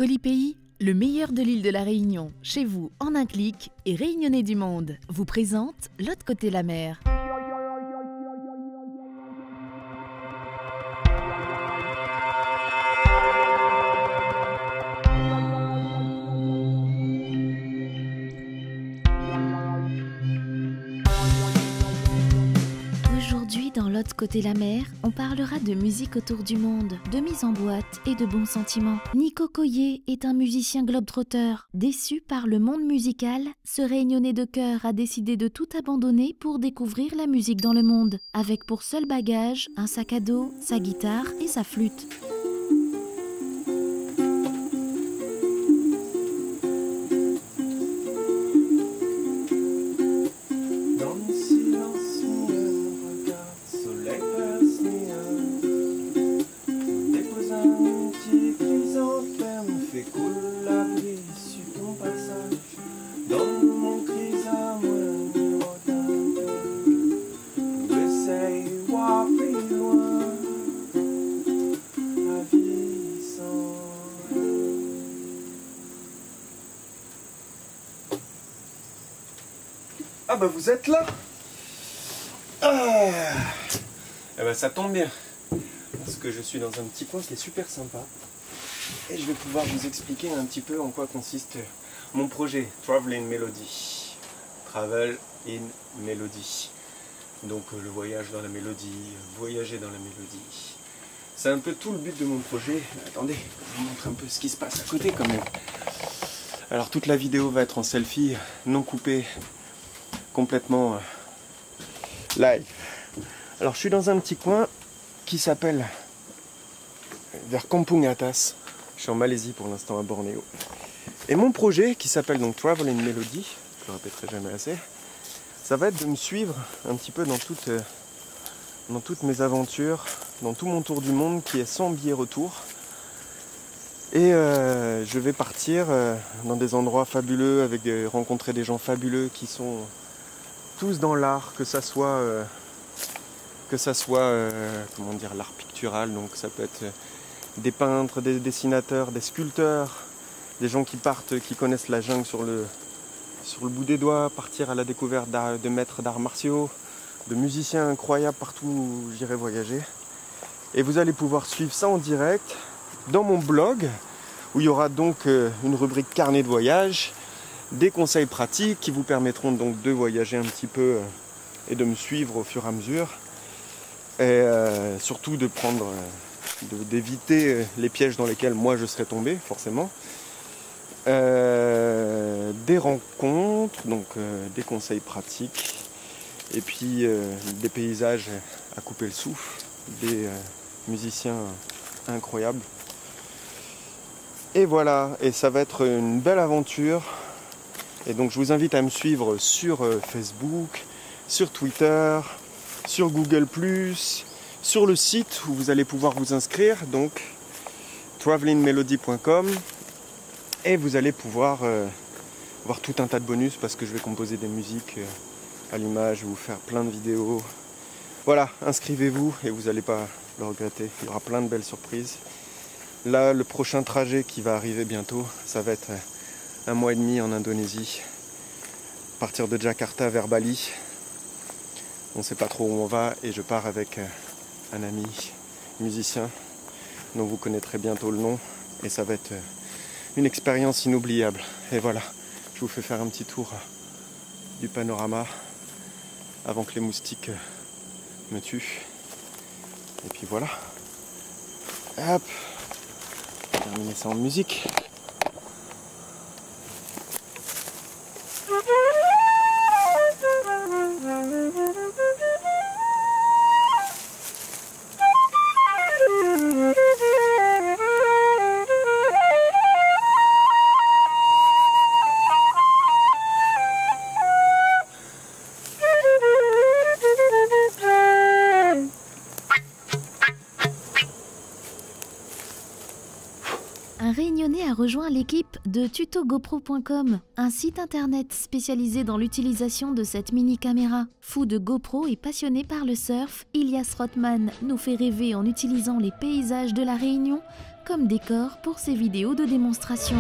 Colipaís, le meilleur de l'île de la Réunion, chez vous en un clic et Réunionnais du monde, vous présente L'autre côté la mer. Aujourd'hui, dans L'autre côté la mer, on parlera de musique autour du monde, de mise en boîte et de bons sentiments. Nico Coyer est un musicien globe-trotter. Déçu par le monde musical, ce Réunionnais de cœur a décidé de tout abandonner pour découvrir la musique dans le monde, avec pour seul bagage un sac à dos, sa guitare et sa flûte. Ah bah vous êtes là. Eh ben ça tombe bien, parce que je suis dans un petit coin qui est super sympa et je vais pouvoir vous expliquer un petit peu en quoi consiste mon projet Travel in Melody. Travel in Melody. Donc le voyage dans la mélodie, voyager dans la mélodie. C'est un peu tout le but de mon projet. Attendez, je vous montre un peu ce qui se passe à côté quand même. Alors toute la vidéo va être en selfie, non coupée, complètement live. Alors je suis dans un petit coin qui s'appelle vers Kampung Atas. Je suis en Malaisie pour l'instant, à Bornéo. Et mon projet qui s'appelle donc Travel in Melody, je le répéterai jamais assez, ça va être de me suivre un petit peu dans toutes mes aventures, dans tout mon tour du monde qui est sans billet retour. Et je vais partir dans des endroits fabuleux, rencontrer des gens fabuleux qui sont tous dans l'art, que ça soit comment dire, l'art pictural, donc ça peut être des peintres, des dessinateurs, des sculpteurs, des gens qui partent, qui connaissent la jungle sur le bout des doigts, partir à la découverte de maîtres d'arts martiaux, de musiciens incroyables partout où j'irai voyager. Et vous allez pouvoir suivre ça en direct dans mon blog, où il y aura donc une rubrique carnet de voyage, des conseils pratiques qui vous permettront donc de voyager un petit peu et de me suivre au fur et à mesure. Et surtout d'éviter les pièges dans lesquels moi je serais tombé, forcément. Des rencontres, donc des conseils pratiques, et puis des paysages à couper le souffle, des musiciens incroyables. Et voilà, et ça va être une belle aventure. Et donc je vous invite à me suivre sur Facebook, sur Twitter, sur Google+, sur le site où vous allez pouvoir vous inscrire, donc travelinmelody.com, et vous allez pouvoir voir tout un tas de bonus parce que je vais composer des musiques à l'image, vous faire plein de vidéos. Voilà, inscrivez-vous et vous n'allez pas le regretter, il y aura plein de belles surprises. Là, le prochain trajet qui va arriver bientôt, ça va être 1 mois et demi en Indonésie, à partir de Jakarta vers Bali. On ne sait pas trop où on va et je pars avec un ami musicien dont vous connaîtrez bientôt le nom, et ça va être une expérience inoubliable. Et voilà, je vous fais faire un petit tour du panorama avant que les moustiques me tuent. Et puis voilà, hop, terminer ça en musique. Un Réunionnais a rejoint l'équipe de tutogopro.com, un site internet spécialisé dans l'utilisation de cette mini-caméra. Fou de GoPro et passionné par le surf, Ilias Rothman nous fait rêver en utilisant les paysages de la Réunion comme décor pour ses vidéos de démonstration.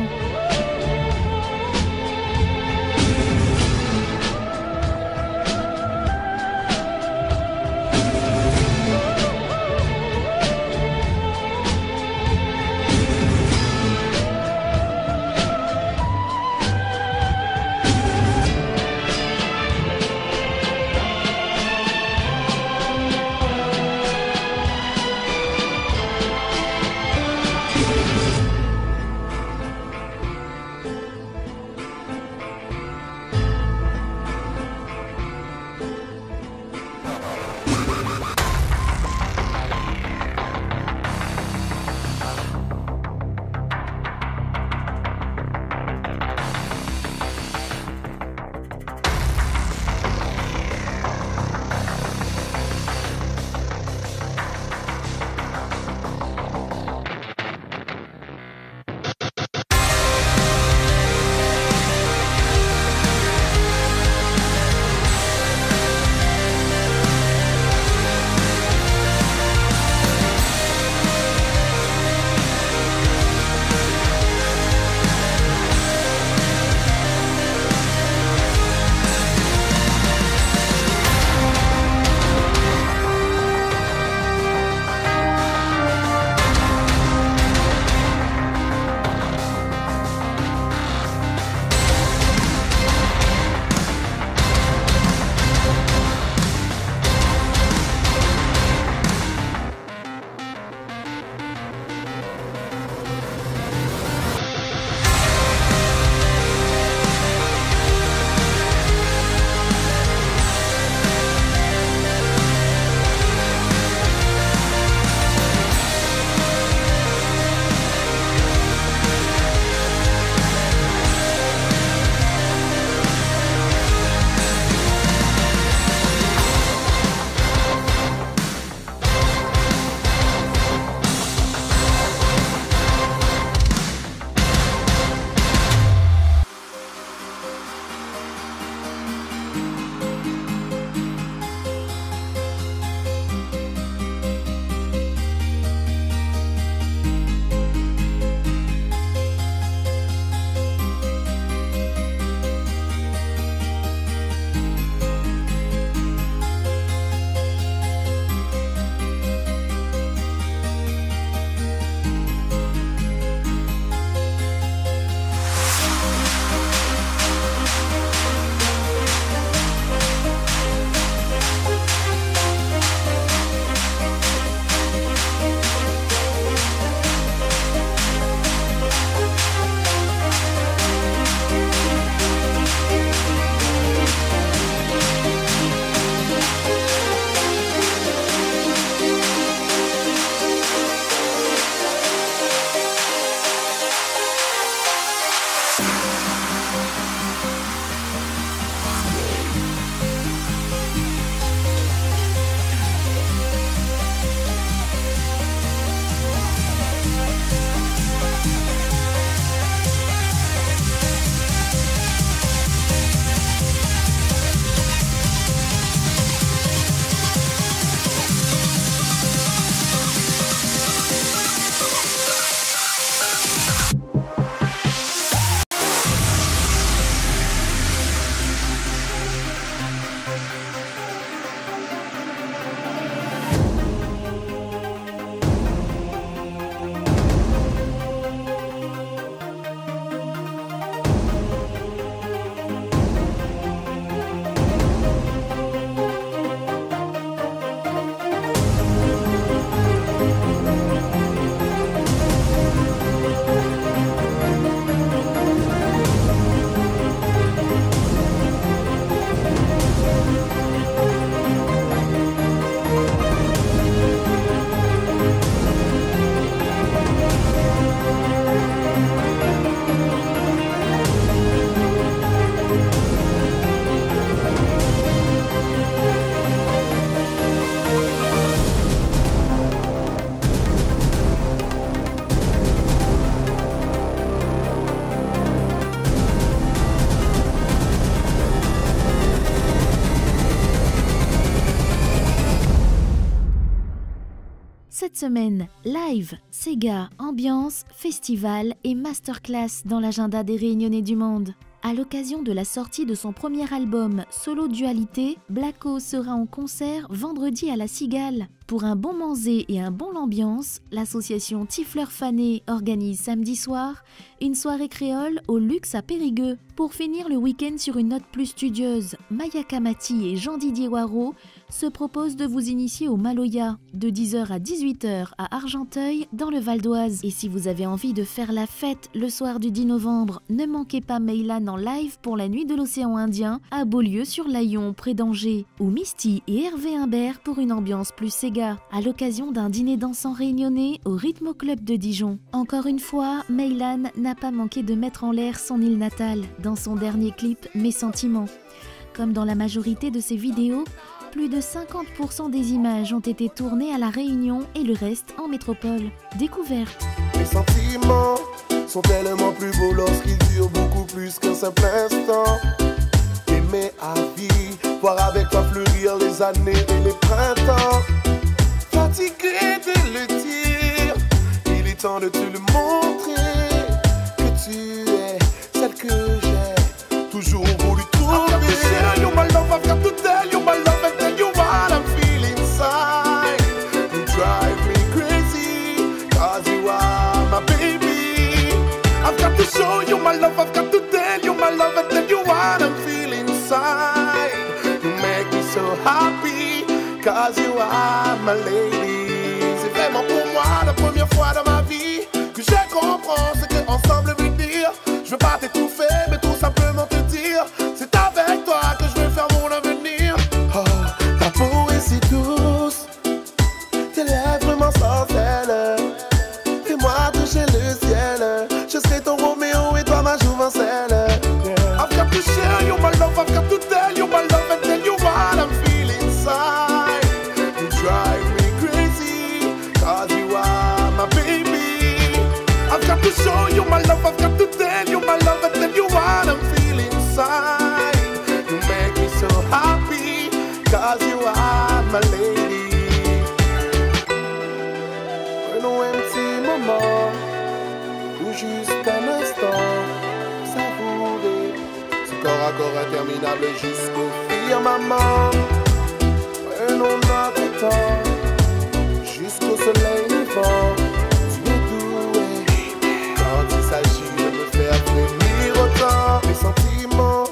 semaine, live, Sega, ambiance, festival et masterclass dans l'agenda des Réunionnais du monde. À l'occasion de la sortie de son premier album Solo Dualité, Blacko sera en concert vendredi à la Cigale. Pour un bon manger et un bon ambiance, l'association Tifleur Fané organise samedi soir une soirée créole au luxe à Périgueux. Pour finir le week-end sur une note plus studieuse, Maya Kamati et Jean-Didier Waro se proposent de vous initier au Maloya de 10h à 18h à Argenteuil dans le Val d'Oise. Et si vous avez envie de faire la fête le soir du 10 novembre, ne manquez pas Meylan en live pour la nuit de l'océan Indien à Beaulieu sur l'Aillon près d'Angers, ou Misty et Hervé Imbert pour une ambiance plus Sega à l'occasion d'un dîner dansant réunionnais au Rhythmo Club de Dijon. Encore une fois, Meylan n'a pas manqué de mettre en l'air son île natale dans son dernier clip Mes sentiments. Comme dans la majorité de ses vidéos, plus de 50% des images ont été tournées à La Réunion et le reste en métropole. Découverte. Les sentiments sont tellement plus beaux lorsqu'ils durent beaucoup plus qu'un simple instant. Aimer à vie, voir avec toi fleurir les années et les printemps. Fatigué de le dire, il est temps de te le montrer, que tu es celle que j'ai toujours voulu trouver. You my love, I've got to tell you my love and tell you what I'm feeling inside. You drive me crazy, cause you are my baby. I've got to show you my love, I've got to tell you my love and tell you what I'm feeling inside. You make me so happy, cause you are my lady. C'est vraiment pour moi la première fois dans ma vie que je comprends ce que ensemble veut dire. Je veux pas t'étouffer mais tout simplement te dire, c'est avec toi que je veux faire mon avenir. Oh, ta peau est si douce, tes lèvres m'ensorcellent. Fais-moi toucher le ciel, je serai ton Roméo et toi ma jouvencelle. I've got to share you my love, I've got to tell you my love and tell you what I'm feeling inside. You drive me crazy, cause you are my baby. I've got to show you my love, I've got to tell you my love and tell you what I'm feeling inside. You make me so happy, cause you are my lady. Prenons un petit moment, ou juste un instant, savourer ce corps à corps interminable jusqu'au firmament. Prenons notre temps, jusqu'au soleil levant. Tu es doué, quand il s'agit de me faire frémir autant. Les sentiments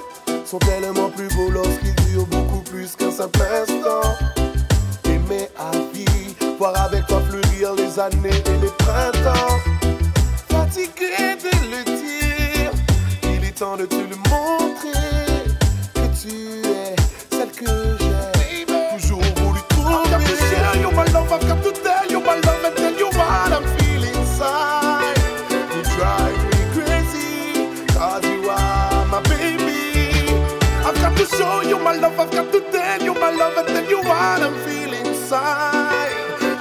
sont tellement plus beaux lorsqu'ils durent beaucoup plus qu'un simple instant. Aimer à vie, voir avec toi fleurir les années et les printemps. Fatigué de le dire, il est temps de te le montrer, que tu es celle que j'ai toujours voulu trouver. I've got to share you my love, I've got to tell you my love and tell you what I'm feeling inside. You drive me crazy, cause you are my baby. I've got to show you my love, I've got to tell you my love and tell you what I'm feeling inside.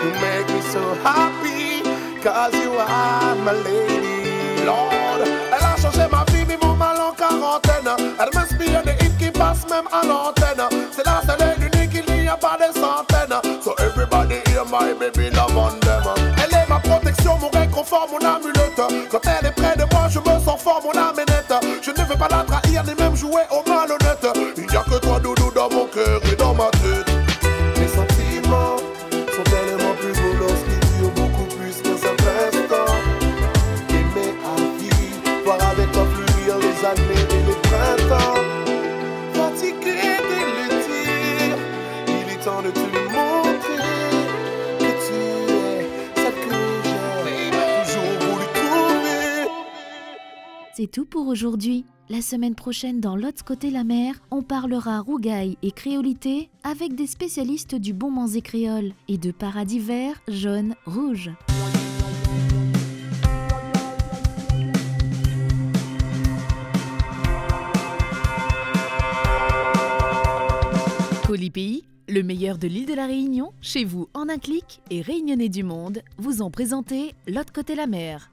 You make me so happy, cause you are my lady. Lord, elle a changé ma vie, mais mon mal en quarantaine. Elle m'inspire des hits qui passent même à l'antenne. C'est la seule et l'unique, il n'y a pas des centaines. So everybody hear my baby love on them. Elle est ma protection, mon réconfort, mon amulette. Quand elle est près de moi, je me sens fort, mon âme est nette. Je ne veux pas la trahir, ni même jouer au malhonnête. Il n'y a que toi, doudou, dans mon cœur et dans ma tête. Mes sentiments sont tellement plus beaux lorsqu'ils durent beaucoup plus qu'un simple instant. Aimer à vie, voir avec toi fleurir les années et les printemps. Fatigué de le dire, il est temps de te le montrer, que tu es celle que j'ai toujours voulu trouver. C'est tout pour aujourd'hui. La semaine prochaine, dans l'autre côté la mer, on parlera rougail et créolité avec des spécialistes du bon manger créole et de paradis vert, jaune, rouge. Polypays, le meilleur de l'île de la Réunion, chez vous en un clic, et Réunionnais du monde vous ont présenté l'autre côté la mer.